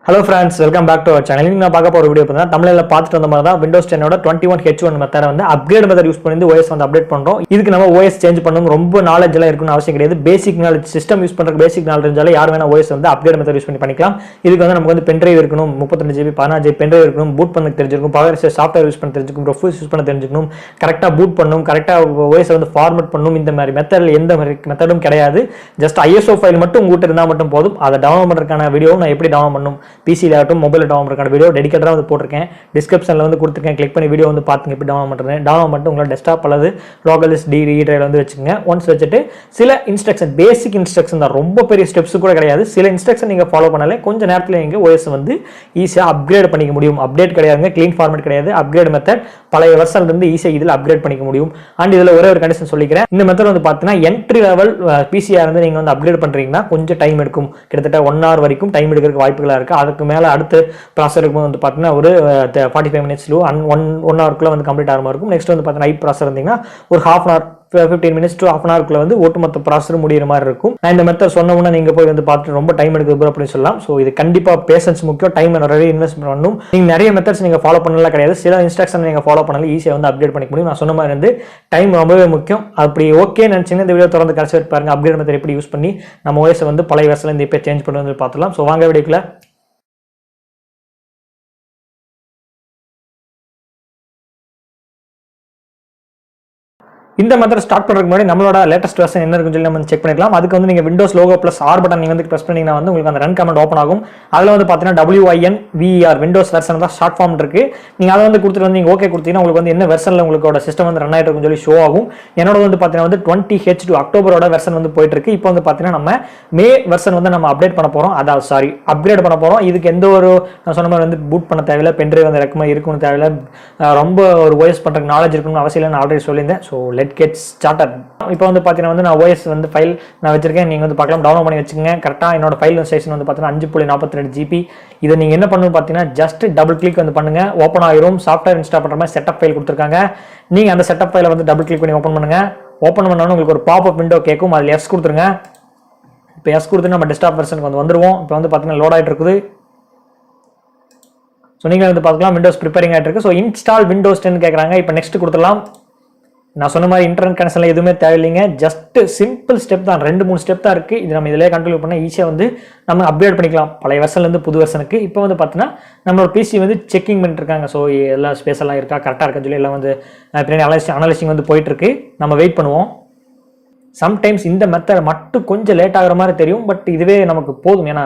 Hello friends, welcome back to our channel. நான் பார்க்க போற வீடியோ பார்த்தா தமிழ்ல பார்த்துட்டு வந்த மாதிரி தான் Windows 10 ஓட 21H1 மெத்தட் வந்து அப்கிரேட் மெத்தட் யூஸ் பண்ணி OS வந்து அப்டேட் பண்றோம். இதுக்கு நம்ம OS சேஞ்ச் பண்ணனும் ரொம்ப நாலேஜ் எல்லாம் இருக்கணும் அவசியம் கிடையாது. பேசிக் நாலேஜ் சிஸ்டம் யூஸ் பண்றதுக்கு பேசிக் நாலேஜ்னால யார் வேணா OS வந்து அப்கிரேட் மெத்தட் யூஸ் பண்ணி பண்ணிக்கலாம். இதுக்கு வந்து நமக்கு வந்து பென் டிரைவ் இருக்கணும், 32GB 16GB பென் டிரைவ் இருக்கணும், பூட் பண்ண தெரிஞ்சிருக்கும், பவர் சாஃப்ட்வேர் யூஸ் பண்ண தெரிஞ்சிருக்கும், ப்ரொஃபைல் யூஸ் பண்ண தெரிஞ்சிருக்கணும், கரெக்ட்டா பூட் பண்ணனும், கரெக்ட்டா OS வந்து ஃபார்மட் பண்ணனும். இந்த மாதிரி மெத்தட்ல எந்த மெத்தடும் கிடையாது. ஜஸ்ட் ISO ஃபைல் மட்டும் உங்ககிட்ட இருந்தா மட்டும் போதும். அதை டவுன்லோட் பண்றதுக்கான வீடியோ நான் எப்படி டவுன்லோட் பண்ணனும் PC ல ஆகட்டும் மொபைல் டவுன்லோட் பண்றதுக்கான வீடியோ டெடிகேட்டடா வந்து போட்டுருக்கேன். டிஸ்கிரிப்ஷன்ல வந்து கொடுத்திருக்கேன். கிளிக் பண்ணி வீடியோ வந்து பாத்துங்க எப்படி டவுன்லோட் பண்றது. டவுன்லோட் பண்ணிட்டு உங்க டெஸ்க்டாப் அல்லது லோக்கல் SD டிரைவ்ல வந்து வெச்சுங்க. ஒன்ஸ் வெச்சிட்டு சில இன்ஸ்ட்ரக்ஷன் பேசிக் இன்ஸ்ட்ரக்ஷன் தான், ரொம்ப பெரிய ஸ்டெப்ஸ் கூட கிடையாது. சில இன்ஸ்ட்ரக்ஷன் நீங்க ஃபாலோ பண்ணாலே கொஞ்ச நேரத்துல நீங்க OS வந்து ஈஸியா அப்கிரேட் பண்ணிக்க முடியும். அப்டேட் கிடையாதுங்க, க்ளீன் ஃபார்மட் கிடையாது. அப்கிரேட் மெத்தட் பழைய வெர்ஷன்ல இருந்து ஈஸியா இதுல அப்கிரேட் பண்ணிக்க முடியும். அண்ட் இதுல ஒரே ஒரு கண்டிஷன் சொல்லிக்கிறேன். இந்த மெத்தட் வந்து பாத்தீங்கன்னா என்ட்ரி லெவல் PCயா இருந்து நீங்க வந்து அப்கிரேட் பண்றீங்கன்னா கொஞ்சம் டைம் எடுக்கும். கிட்டத்தட்ட 1 hour வரைக்கும் டைம் எடுக்கிறதுக்கு வாய்ப்புகளா இருக்கு. அதுக்கு மேல அடுத்த ப்ராசஸர் வந்து பாத்தீங்கன்னா ஒரு 45 minutes 1 hour குள்ள வந்து கம்ப்ளீட் ஆகிற மாதிரி இருக்கும். நெக்ஸ்ட் வந்து பாத்தீங்கன்னா ஐ ப்ராசஸர் இருந்தீங்கன்னா ஒரு half an hour 15 minutes to half an hour குள்ள வந்து ஒட்டுமொத்த ப்ராசஸர் முடியற மாதிரி இருக்கும். நான் இந்த மெத்தட் சொன்ன உடனே நீங்க போய் வந்து பார்த்து ரொம்ப டைம் எடுக்குது அப்படின்னு சொல்லலாம். சோ இது கண்டிப்பா பேஷன்ஸ் முக்கியம், டைம் நிறைய இன்வெஸ்ட் பண்ணணும். நீங்க நிறைய மெத்தட்ஸ் நீங்க ஃபாலோ பண்ணலாம் கிடையாது, சில இன்ஸ்ட்ரக்ஷன் நீங்க ஃபாலோ பண்ணாலும் ஈஸியா வந்து அப்டேட் பண்ணிக்க முடியும். நான் சொன்ன மாதிரி வந்து டைம் ரொம்பவே முக்கியம். அப்படி ஓகே நினைச்சீங்கன்னா இந்த வீடியோ தொடர்ந்து கடைசி வரைக்கும் பாருங்க. அப்டேட் மெத்தட் எப்படி யூஸ் பண்ணி நம்ம OS வந்து பழைய வெர்ஷன்ல இருந்து இப்ப சேஞ்ச் பண்ணி வந்து பார்த்துலாம். சோ வாங்க வீடியோக்குள்ள. இந்த மெத்தட் ஸ்டார்ட் பண்றதுக்கு முன்னாடி நம்மளோட லேட்டஸ்ட் வெர்ஷன் என்ன இருக்குன்னு சொல்லி நம்ம செக் பண்ணிக்கலாம். அதுக்கு வந்து நீங்க Windows logo plus R button நீங்க வந்து பிரஸ் பண்ணீங்கன்னா வந்து உங்களுக்கு அந்த ரன் கமாண்ட் ஓபன் ஆகும். அதுல வந்து பாத்தீங்கன்னா WINVER விண்டோஸ் வெர்ஷன் தான் ஷார்ட் ஃபார்ம் இருக்கு. நீங்க அதை வந்து கொடுத்துட்டு வந்து நீங்க ஓகே கொடுத்தீங்கன்னா உங்களுக்கு வந்து என்ன வெர்ஷன்ல உங்களோட சிஸ்டம் வந்து ரன் ஆயிட்டு இருக்குன்னு சொல்லி ஷோ ஆகும். என்னோட வந்து பாத்தீங்கன்னா வந்து 20H2 அக்டோபரோட வெர்ஷன் வந்து போயிட்டு இருக்கு. இப்போ வந்து பாத்தீங்கன்னா நம்ம மே வெர்ஷன் வந்து நம்ம அப்டேட் பண்ண போறோம், அதாவது அப்கிரேட் பண்ண போறோம். இதுக்கு எந்த ஒரு நான் சொன்ன மாதிரி வந்து பூட் பண்ண தேவையில்லை, பென் டிரைவ் வந்து ரெக்கமெண்ட் இருக்குன்னு தேவையில்லை, ரொம்ப ஒரு OS பண்றதுக்கு நாலேஜ் இருக்கணும்னு அவசியம் இல்லை. நான் ஆல்ரெடி சொல்லியிருந்தேன். So let get started. இப்போ வந்து பாத்தீங்கன்னா வந்து நான் OS வந்து ஃபைல் நான் வச்சிருக்கேன். நீங்க வந்து பார்க்கலாம், டவுன்லோட் பண்ணி வச்சுக்கோங்க. கரெக்டா என்னோட ஃபைல் சைஸ் வந்து பாத்தீங்கன்னா 5.42GB. இதை நீங்க என்ன பண்ணணும் பாத்தீங்கன்னா ஜஸ்ட் டபுள் கிளிக் வந்து பண்ணுங்க, ஓப்பன் ஆயிரும். சாஃப்ட்வேர் இன்ஸ்டால் பண்ற மாதிரி செட்டப் ஃபைல் கொடுத்துருக்காங்க. நீங்க அந்த செட்டப் ஃபைலை வந்து டபுள் கிளிக் பண்ணி ஓப்பன் பண்ணுங்க. ஓப்பன் பண்ணோன்னு உங்களுக்கு ஒரு பாப்அப் விண்டோ கேட்கும், அதில் எஸ் கொடுத்துருங்க. இப்போ எஸ் கொடுத்து நம்ம டெஸ்க்டாப் வெர்ஷனுக்கு வந்து வந்துருவோம். இப்போ வந்து பாத்தீங்கன்னா லோட் ஆயிட்டு இருக்குது. ஸோ நீங்க வந்து பார்க்கலாம் விண்டோஸ் ப்ரிப்பேரிங் ஆயிட்டு இருக்கு. ஸோ இன்ஸ்டால் விண்டோஸ் 10 கேட்குறாங்க. இப்போ நெக்ஸ்ட் கொடுத்துடலாம். நான் சொன்ன மாதிரி இன்டர்நெட் கனெக்ஷன்ல எதுவுமே தேவையில்லைங்க, ஜஸ்ட் சிம்பிள் ஸ்டெப் தான், 2-3 ஸ்டெப் தான் இருக்கு. இது நம்ம இதிலே கண்ட்ரோல் பண்ணா ஈஸியா வந்து நம்ம அப்டேட் பண்ணிக்கலாம் பழைய வெர்ஷன்ல இருந்து புது வெர்ஷனுக்கு. இப்போ வந்து பார்த்தீங்கன்னா நம்மளோட PC வந்து செக்கிங் பண்ணிட்டு இருக்காங்க. ஸோ எல்லா ஸ்பேஸ் எல்லாம் இருக்கா, கரெக்டாக இருக்கான்னு சொல்லி எல்லாம் வந்து பின்னாடி அனலைசிங் வந்து போயிட்டு இருக்கு. நம்ம வெயிட் பண்ணுவோம். சம்டைம்ஸ் இந்த மெத்தட் மட்டும் கொஞ்சம் லேட் ஆகிற மாதிரி தெரியும், பட் இதுவே நமக்கு போதும். ஏன்னா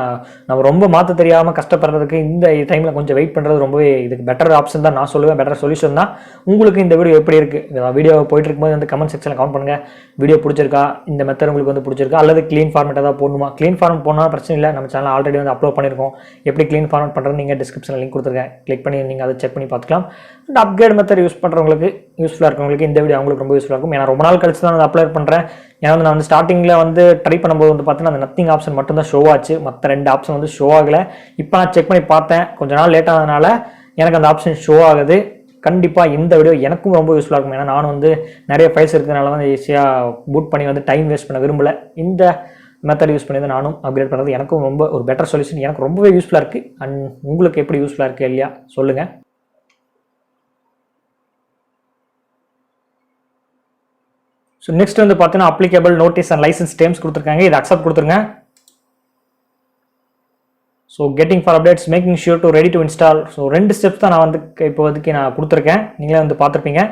நம்ம ரொம்ப மாற்ற தெரியாமல் கஷ்டப்படுறதுக்கு இந்த டைமில் கொஞ்சம் வெயிட் பண்ணுறது ரொம்பவே இதுக்கு பெட்டர் ஆப்ஷன் தான் நான் சொல்லுவேன், பெட்டர் சொல்யூஷன் தான். உங்களுக்கு இந்த வீடியோ எப்படி இருக்குது, இந்த வீடியோ போயிட்டு இருக்கும்போது வந்து கமெண்ட் செக்ஷனில் கமெண்ட் பண்ணுங்கள். வீடியோ பிடிச்சிருக்கா, இந்த மெத்தட் உங்களுக்கு வந்து பிடிச்சிருக்கா, அல்லது க்ளீன் ஃபார்மேட் ஏதாவது போடணுமா? க்ளீன் ஃபார்மேட் போனால் பிரச்சனை இல்லை, நம்ம சேனல் ஆல்ரெடி வந்து அப்லோட் பண்ணியிருக்கோம். எப்படி க்ளீன் ஃபார்மேட் பண்ணுறது நீங்கள் டிஸ்கிரிப்ஷனில் லிங்க் கொடுத்துருக்கேன், கிளிக் பண்ணி நீங்கள் அதை செக் பண்ணி பார்த்துக்கலாம். அண்ட் அப்கிரேட் மெத்தட் யூஸ் பண்ணுறவங்களுக்கு யூஸ்ஃபுல்லாக இருக்கவங்களுக்கு இந்த வீடியோ அவங்களுக்கு ரொம்ப யூஸ்ஃபுல்லாக இருக்கும். ஏன்னா ரொம்ப நாள் கழிச்சு தான் அப்ளை பண்ணுறேன். ஏன்னா வந்து நான் வந்து ஸ்டார்டிங்கில் வந்து ட்ரை பண்ணும்போது வந்து பார்த்தீங்கன்னா அந்த நத்திங் ஆப்ஷன் மட்டும் தான் ஷோ ஆச்சு, மற்ற 2 ஆப்ஷன் வந்து ஷோ ஆகலை. இப்போ நான் செக் பண்ணி பார்த்தேன், கொஞ்ச நாள் லேட் ஆனதுனால எனக்கு அந்த ஆப்ஷன் ஷோ ஆகுது. கண்டிப்பாக இந்த வீடியோ எனக்கும் ரொம்ப யூஸ்ஃபுல்லாக இருக்கும். ஏன்னா நானும் வந்து நிறைய ஃபைல்ஸ் இருக்கிறதுனால வந்து ஈஸியாக பூட் பண்ணி வந்து டைம் வேஸ்ட் பண்ண விரும்பலை. இந்த மெத்தட் யூஸ் பண்ணி தான் நானும் அப்கிரேட் பண்ணுறது எனக்கும் ரொம்ப ஒரு பெட்டர் சொல்யூஷன், எனக்கு ரொம்பவே யூஸ்ஃபுல்லாக இருக்குது. அண்ட் உங்களுக்கு எப்படி யூஸ்ஃபுல்லாக இருக்குது இல்லையா சொல்லுங்கள். ஸோ நெக்ஸ்ட் வந்து பார்த்தீங்கன்னா applicable notices and licence terms கொடுத்துருக்காங்க. இதை அக்செப்ட் கொடுத்துருங்க. So getting for updates making sure to ready to install. So 2 steps தான் நான் வந்து இப்போதைக்கு நான் கொடுத்துருக்கேன், நீங்களே வந்து பார்த்துருப்பீங்க.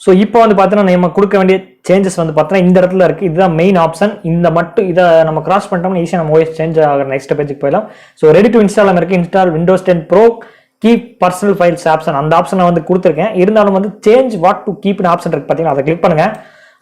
ஸோ இப்போ வந்து பார்த்தீங்கன்னா நம்ம கொடுக்க வேண்டிய சேஞ்சஸ் வந்து பார்த்தீங்கன்னா இந்த இடத்துல இருக்குது. இதுதான் மெயின் ஆப்ஷன். இந்த மட்டும் இதை நம்ம கிராஸ் பண்ணிட்டோம்னா ஈஸியாக நம்ம OS சேஞ்ச் ஆகிற நெக்ஸ்ட் பேஜுக்கு போயிடலாம். ஸோ ரெடி டு இன்ஸ்டால் இருக்குது. Install Windows 10 Pro keep personal files option, அந்த ஆப்ஷனை வந்து கொடுத்துருக்கேன். இருந்தாலும் வந்து சேஞ்ச் வாட் டு கீப்னு ஆப்ஷன் இருக்கு பார்த்தீங்கன்னா, அதை கிளிக் பண்ணுங்க.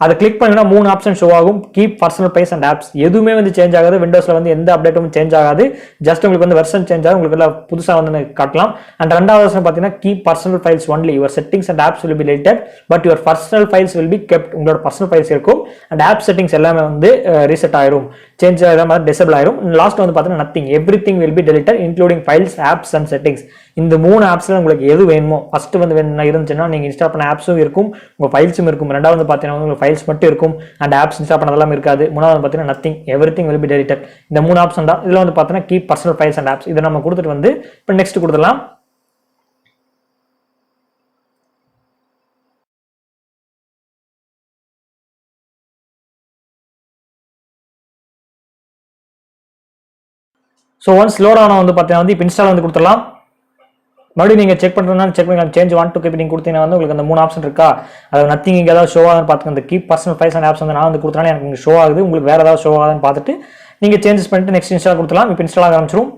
அதை கிளிக் பண்ணினா 3 ஆப்ஷன் ஷோ ஆகும். Keep personal files and apps எதுவுமே வந்து சேஞ்ச் ஆகாது. விண்டோஸ்ல வந்து எந்த அப்டேட்டும் சேஞ்ச் ஆகாது. ஜஸ்ட் உங்களுக்கு வந்து வெர்ஷன் சேஞ்ச் ஆகும், உங்களுக்கு எல்லாம் புதுசா வந்து காட்டலாம். அண்ட் ரெண்டாவது வெர்ஷன் பார்த்தீங்கன்னா keep personal files only, your settings and apps will be deleted but your personal files will be kept. உங்களோட பர்சனல் ஃபைல்ஸ் இருக்கும் அண்ட் ஆப் செட்டிங்ஸ் எல்லாமே வந்து ரீசெட் ஆயிரும். சேஞ்ச் ஆகிற மாதிரி டிசபிள் ஆயிரும். லாஸ்ட் வந்து பார்த்தீங்கன்னா nothing, every thing will be deleted including files, apps and settings. இந்த 3 ஆப்ஸ்ல உங்களுக்கு எது வேணுமோ ஃபர்ஸ்ட் வந்து இருந்துச்சுன்னா நீங்கள் இன்ஸ்டால் பண்ண ஆப்ஸும் இருக்கும், உங்கள் ஃபைல்ஸும் இருக்கும். ரெண்டாவது வந்து பார்த்தீங்கன்னா உங்களுக்கு ஃபைல்ஸ் மட்டும் இருக்கும் அண்ட் ஆப்ஸ் இன்ஸ்டால் பண்ணதெல்லாம் இருக்காது. மூணாவது பார்த்தீங்கன்னா nothing, every thing will be deleted. இந்த 3 ஆப்ஷன் தான். இதில் வந்து பார்த்தீங்கன்னா keep personal files and apps, இதை நம்ம கொடுத்துட்டு வந்து இப்போ நெக்ஸ்ட் கொடுத்துடலாம். ஸோ ஒன்ஸ் லோட் ஆனால் வந்து பார்த்தீங்கன்னா வந்து இப்போ இன்ஸ்டால் வந்து கொடுத்துடலாம். மறுபடியும் நீங்கள் செக் பண்ணுறதுனா செக் பண்ணி சேஞ்ச் வாண்ட் டு கீப் நீங்கள் கொடுத்தீங்கன்னா வந்து உங்களுக்கு அந்த 3 ஆப்ஷன் இருக்கா, அது நத்திங் இங்கே ஏதாவது ஷோ ஆகுதுன்னு பார்த்துங்க. இந்த keep personal files and apps வந்து நான் வந்து கொடுத்தனால எனக்கு ஷோ ஆகுது, உங்களுக்கு வேறு ஏதாவது ஷோ ஆகுதுன்னு பார்த்துட்டு நீங்கள் சேஞ்சஸ் பண்ணிட்டு நெக்ஸ்ட் இன்ஸ்டால் கொடுத்துலாம். இப்போ இன்ஸ்டால் ஆக ஆரம்பிச்சிடும்.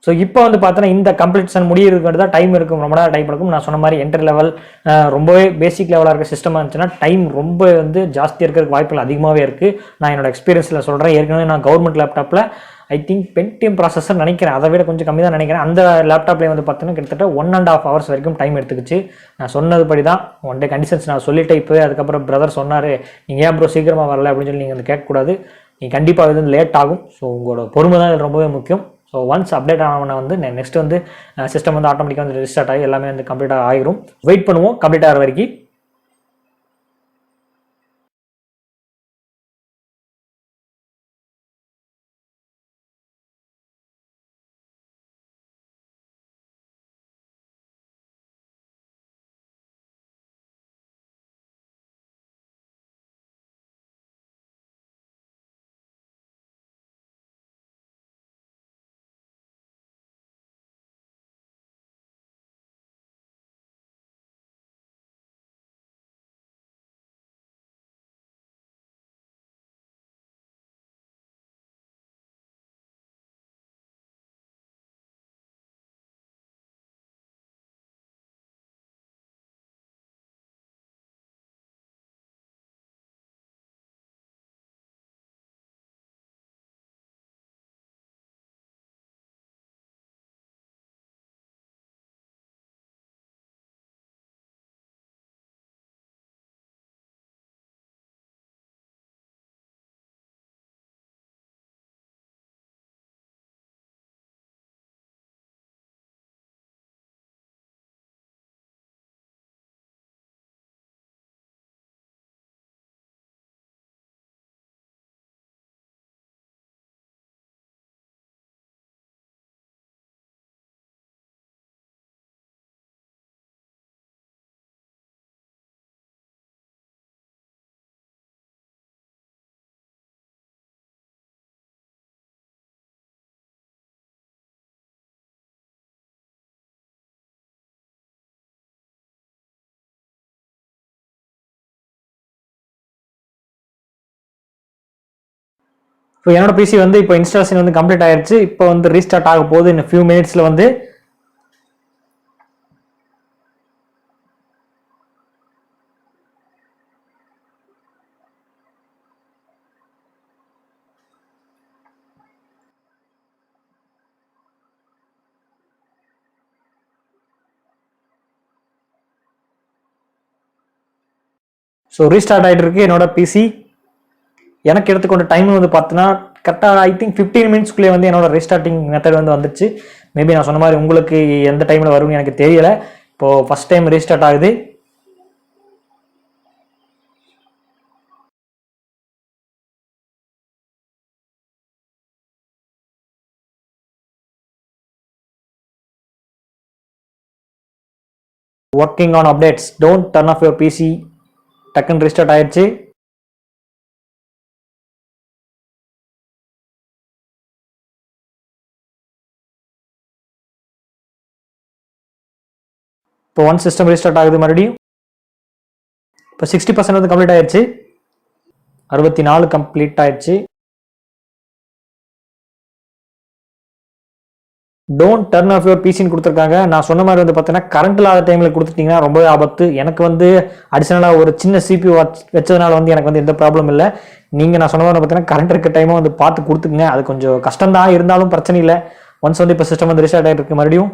ஸோ இப்போ வந்து பார்த்தீங்கன்னா இந்த கம்ப்ளீட்ஷன் முடியிறதுக்கு தான் டைம் இருக்கும், ரொம்ப நேரம் டைம் இருக்கும். நான் சொன்ன மாதிரி என்ட்ரி லெவல் ரொம்பவே பேசிக் லெவலாக இருக்க சிஸ்டமாக இருந்துச்சுன்னா டைம் ரொம்ப வந்து ஜாஸ்தியாக இருக்கிறதுக்கு வாய்ப்புகள் அதிகமாகவே இருக்குது. நான் என்னோட எக்ஸ்பீரியன்ஸில் சொல்கிறேன். ஏற்கனவே நான் கவர்மெண்ட் லேப்டாப்பில் ஐ திங்க் பென்டிஎம் ப்ராசஸர் நினைக்கிறேன், அதை விட கொஞ்சம் கம்மி தான் நினைக்கிறேன். அந்த லேப்டாப்லேயே வந்து பார்த்தீங்கன்னா கிட்டத்தட்ட 1.5 hours வரைக்கும் டைம் எடுத்துக்கிச்சு. நான் சொன்னது படி தான் ஒன் டே கண்டிஷன்ஸ் நான் சொல்லிட்டேன். இப்போ அதுக்கப்புறம் பிரதர் சொன்னார், நீங்கள் ஏன் ப்ரோ சீக்கிரமாக வரல அப்படின்னு சொல்லி நீங்கள் வந்து கேட்கக்கூடாது, நீங்கள் கண்டிப்பாக இது லேட் ஆகும். ஸோ உங்களோட பொறுமை தான் ரொம்பவே முக்கியம். ஸோ ஒன்ஸ் அப்டேட் ஆனவனை வந்து நெக்ஸ்ட் வந்து சிஸ்டம் வந்து ஆட்டோமேட்டிக்காக வந்து ரெஜிஸ்டார்ட் ஆகி எல்லாமே வந்து கம்ப்ளீட்டாக ஆகிரும். வெயிட் பண்ணுவோம் கம்ப்ளீட் ஆகிற வரைக்கும். ஸோ என்னோட பிசி வந்து இப்போ இன்ஸ்டாலேஷன் வந்து கம்ப்ளீட் ஆயிடுச்சு. இப்போ வந்து ரீஸ்டார்ட் ஆக போகுது இன்னும் ஃபியூ மினிட்ஸில் வந்து. ஸோ ரீஸ்டார்ட் ஆகிட்டு இருக்கு என்னோட பிசி. எனக்கு எடுத்துக்கொண்ட டைம் வந்து பார்த்தீங்கன்னா கரெக்டாக ஐ திங்க் 15 minutesக்குள்ளே வந்து என்னோட ரீஸ்டார்டிங் மெத்தட் வந்து வந்துச்சு. மேபி நான் சொன்ன மாதிரி உங்களுக்கு எந்த டைமில் வரும்னு எனக்கு தெரியலை. இப்போது ஃபஸ்ட் டைம் ரீஸ்டார்ட் ஆகுது. Working on updates, don't turn off your PC. டக்குன்னு ரீஸ்டார்ட் ஆயிடுச்சு. இப்போ ஒன் சிஸ்டம் ரீஸ்டார்ட் ஆகுது மறுபடியும். இப்போ 60% வந்து கம்ப்ளீட் ஆயிடுச்சு. 64 கம்ப்ளீட் ஆயிடுச்சு. டோன்ட் டர்ன் ஆஃப் யுவர் பிசின்னு கொடுத்துருக்காங்க. நான் சொன்ன மாதிரி வந்து பார்த்தீங்கன்னா கரண்ட் இல்லாத டைமில் கொடுத்துட்டிங்கன்னா ரொம்பவே ஆபத்து. எனக்கு வந்து அடிஷனலாக ஒரு சின்ன சிபியூ வச்சதுனால வந்து எனக்கு வந்து எந்த ப்ராப்ளம் இல்லை. நீங்கள் நான் சொன்ன மாதிரி பார்த்தீங்கன்னா கரண்ட் இருக்க டைமும் வந்து பார்த்து கொடுத்துக்குங்க. அது கொஞ்சம் கஷ்டம் தான், இருந்தாலும் பிரச்சனை இல்லை. ஒன்ஸ் வந்து இப்போ சிஸ்டம் வந்து ரீஸ்டார்ட் ஆகிட்டு இருக்கு மறுபடியும்.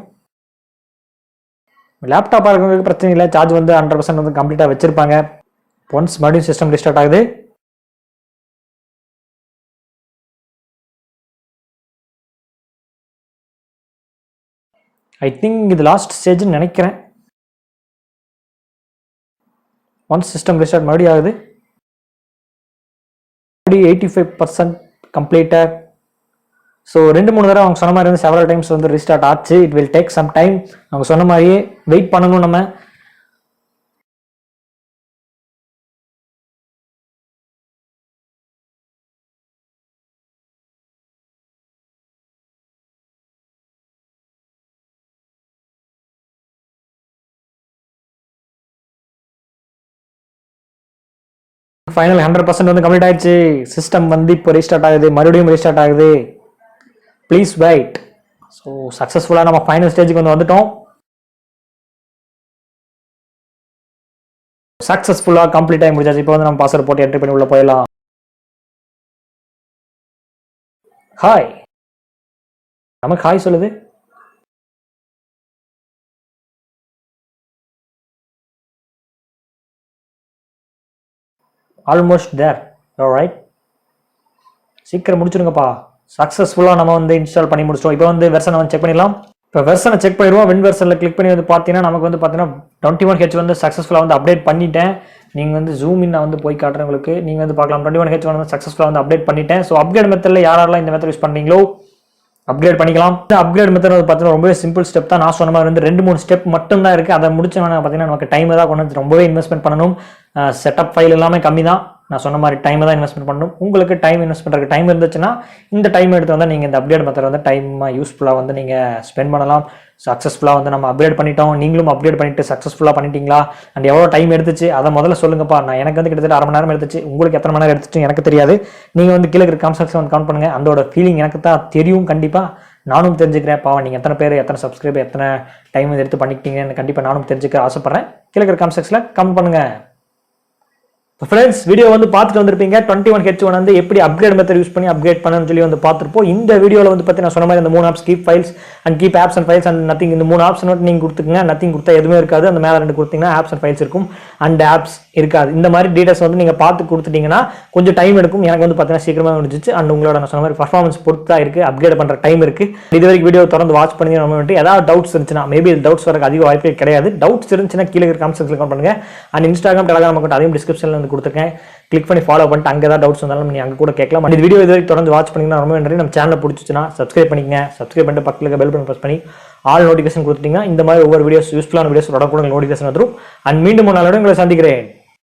லேப்டாப்பாக இருக்கிறவங்களுக்கு பிரச்சனை இல்லை, சார்ஜ் வந்து 100% வந்து கம்ப்ளீட்டாக வச்சிருப்பாங்க. ஒன்ஸ் மறுபடியும் சிஸ்டம் ரீஸ்டார்ட் ஆகுது. ஐ திங்க் இது லாஸ்ட் ஸ்டேஜ்னு நினைக்கிறேன். ஒன்ஸ் சிஸ்டம் ரீஸ்டார்ட் மறுபடியும் ஆகுது. 85% கம்ப்ளீட்டட். ஸோ 2-3 தடவை அவங்க சொன்ன மாதிரி வந்து செவரல் டைம்ஸ் வந்து ரீஸ்டார்ட் ஆச்சு. It will take some time. அவங்க சொன்ன மாதிரியே வெயிட் பண்ணணும் நம்ம. ஃபைனல் 100% வந்து கம்ப்ளீட் ஆயிடுச்சு. சிஸ்டம் வந்து இப்போ ரீஸ்டார்ட் ஆகுது, மறுபடியும் ரீஸ்டார்ட் ஆகுது. Please wait. ஸோ சக்ஸஸ்ஃபுல்லாக நம்ம ஃபைனல் ஸ்டேஜுக்கு வந்து வந்துட்டோம். சக்ஸஸ்ஃபுல்லாக கம்ப்ளீட் ஆகி முடிச்சாச்சு. இப்போ வந்து நம்ம பாஸ்வேர்ட் போட்டு என்ட்ரி பண்ணி உள்ள போயிடலாம். ஹாய், நமக்கு ஹாய் சொல்லுது. ஆல்மோஸ்ட் தேர். ஆல்ரைட், சீக்கிரம் முடிச்சிருங்கப்பா. சக்ஸஸ்ஃபுல்லாக நம்ம வந்து இன்ஸ்டால் பண்ணி முடிச்சிட்டோம். இப்போ வந்து வெர்ஷனை வந்து செக் பண்ணிடலாம். இப்போ வெர்ஷனை செக் பண்ணிடுவோம். வின் வெர்ஷனில் கிளிக் பண்ணி வந்து பார்த்தீங்கன்னா நமக்கு வந்து பார்த்தீங்கன்னா 21H வந்து சக்ஸஸ்ஃபுல்லாக வந்து அப்டேட் பண்ணிட்டேன். நீங்கள் வந்து ஜூம் இன் வந்து போய் காட்டுறேன் உங்களுக்கு. நீங்கள் வந்து பார்க்கலாம் 21H வந்து சக்ஸஸ்ஃபுல்லாக வந்து அப்டேட் பண்ணிட்டேன். ஸோ அப்கிரேட் மெத்தடில் யாரெல்லாம் இந்த மெத்தட் யூஸ் பண்ணுறீங்களோ அப்கிரேட் பண்ணிக்கலாம். இந்த அப்கிரேட் மெத்தட் வந்து பார்த்தீங்கன்னா ரொம்பவே சிம்பிள் ஸ்டெப் தான். நான் சொன்ன மாதிரி வந்து 2-3 ஸ்டெப் மட்டும் தான் இருக்குது. அதை முடிச்சவன பார்த்தீங்கன்னா நமக்கு டைம் தான் கொண்டு வந்து ரொம்பவே இன்வெஸ்ட்மெண்ட் பண்ணணும். செட்டப் ஃபைல் எல்லாமே கம்மி தான். நான் சொன்ன மாதிரி டைம் தான் இன்வெஸ்ட்மெண்ட் பண்ணணும். உங்களுக்கு டைம் இன்வெஸ்ட் பண்ணுறதுக்கு டைம் இருந்துச்சுன்னா இந்த டைம் எடுத்து வந்து நீங்கள் இந்த அப்கிரேட் மெத்தட் வந்து டைமாக யூஸ்ஃபுல்லாக வந்து நீங்கள் ஸ்பெண்ட் பண்ணலாம். சக்ஸஸ்ஃபுல்லாக வந்து நம்ம அப்கிரேட் பண்ணிட்டோம். நீங்களும் அப்கிரேட் பண்ணிட்டு சக்ஸஸ்ஃபுல்லாக பண்ணிட்டீங்களா? அண்ட் எவ்வளோ டைம் எடுத்துச்சு அதை முதல்ல சொல்லுங்கப்பா. நான் எனக்கு வந்து கிட்டத்தட்ட 1/2 மணி நேரம் எடுத்துச்சு. உங்களுக்கு எத்தனை மணி நேரம் எடுத்துச்சு எனக்கு தெரியாது. நீங்கள் வந்து கீழே இருக்கிற கமெண்ட் செக்ஷன் வந்து கமெண்ட் பண்ணுங்கள். அதோட ஃபீலிங் எனக்கு தான் தெரியும். கண்டிப்பாக நானும் தெரிஞ்சுக்கிறேன். பாவம் நீங்கள் எத்தனை பேர் எத்தனை சப்ஸ்கிரைபர் எத்தனை டைம் எடுத்து பண்ணிக்கிட்டீங்கன்னு கண்டிப்பாக நானும் தெரிஞ்சுக்க ஆசைப்பட்றேன். கீழே இருக்கிற கமெண்ட் செக்ஷனில் கமெண்ட் பண்ணுங்கள். ஃப்ரெண்ட்ஸ், வீடியோ வந்து பார்த்துட்டு வந்திருப்பீங்க. 21H வந்து எப்படி அப்கிரேட் மெத்தட் யூஸ் பண்ணி அப்கிரேட் பண்ணணும்னு சொல்லி வந்து பார்த்துருப்போம். இந்த வீடியோவில் வந்து பற்றி நான் சொன்ன மாதிரி அந்த 3 apps keep files and keep apps and files and nothing, இந்த 3 ஆப்ஷன் மட்டும் நீங்கள் கொடுத்துக்கங்க. நத்திங் கொடுத்தா எதுவுமே இருக்காது. அந்த மேலே 2 கொடுத்தீங்கன்னா ஆப்ஸ் அண்ட் ஃபைல்ஸ் இருக்கும், அண்ட் ஆப்ஸ் இருக்காது. இந்த மாதிரி டீடைல்ஸ் வந்து நீங்கள் பார்த்து கொடுத்துட்டீங்கன்னா கொஞ்சம் டைம் எடுக்கும். எனக்கு வந்து பார்த்தீங்கன்னா சீக்கிரமாக முடிஞ்சிச்சு. அண்ட் உங்களோட நான் சொன்ன மாதிரி பர்ஃபார்மன்ஸ் பொறுத்து தான் இருக்குது. அப்கிரேட் பண்ணுற டைம் இருக்குது. இது வரைக்கும் வீடியோ தொடர்ந்து வாட்ச் பண்ணி நம்ம ஏதாவது டவுட்ஸ் இருந்துச்சுன்னா, மேபி டவுட்ஸ் வரக்கு அதிக வாய்ப்பே கிடையாது. டவுட்ஸ் இருந்துச்சுன்னா கீழே இருக்கிற கமெண்ட் செக்ஷனில் கமெண்ட் பண்ணுங்கள். அண்ட் இன்ஸ்டாகிராம் டெலிகிராம் அக்கௌண்ட் அதையும் டிஸ்கிரிப்ஷனில் வந்து கொடுத்துருக்கேன். கிளிக் பண்ணி ஃபாலோ பண்ணிட்டு அங்கே தான் டவுட்ஸ் வந்தாலும் நீங்கள் அங்கே கூட கேட்கலாம். இந்த வீடியோ இது வரைக்கும் தொடர்ந்து வாட்ச் பண்ணிங்கன்னா ரொம்ப நன்றி. நம்ம சேனல் பிடிச்சிச்சுன்னா சப்ஸ்கிரைப் பண்ணிக்கங்க. சப்ஸ்கிரைப் பண்ணிட்டு பக்கத்தில் பெல் பட்டன் ப்ரெஸ் பண்ணி ஆல் நோட்டிஃபிகேஷன் கொடுத்துட்டீங்கன்னா இந்த மாதிரி ஒவ்வொரு வீடியோஸ் யூஸ்ஃபுல்லான வீடியோஸ் உடனே கூட நோட்டிஃபிகேஷன் வந்துடும். அண்ட் மீண்டும் ஒரு நாளோட உங்களை சந்திக்கிறேன்.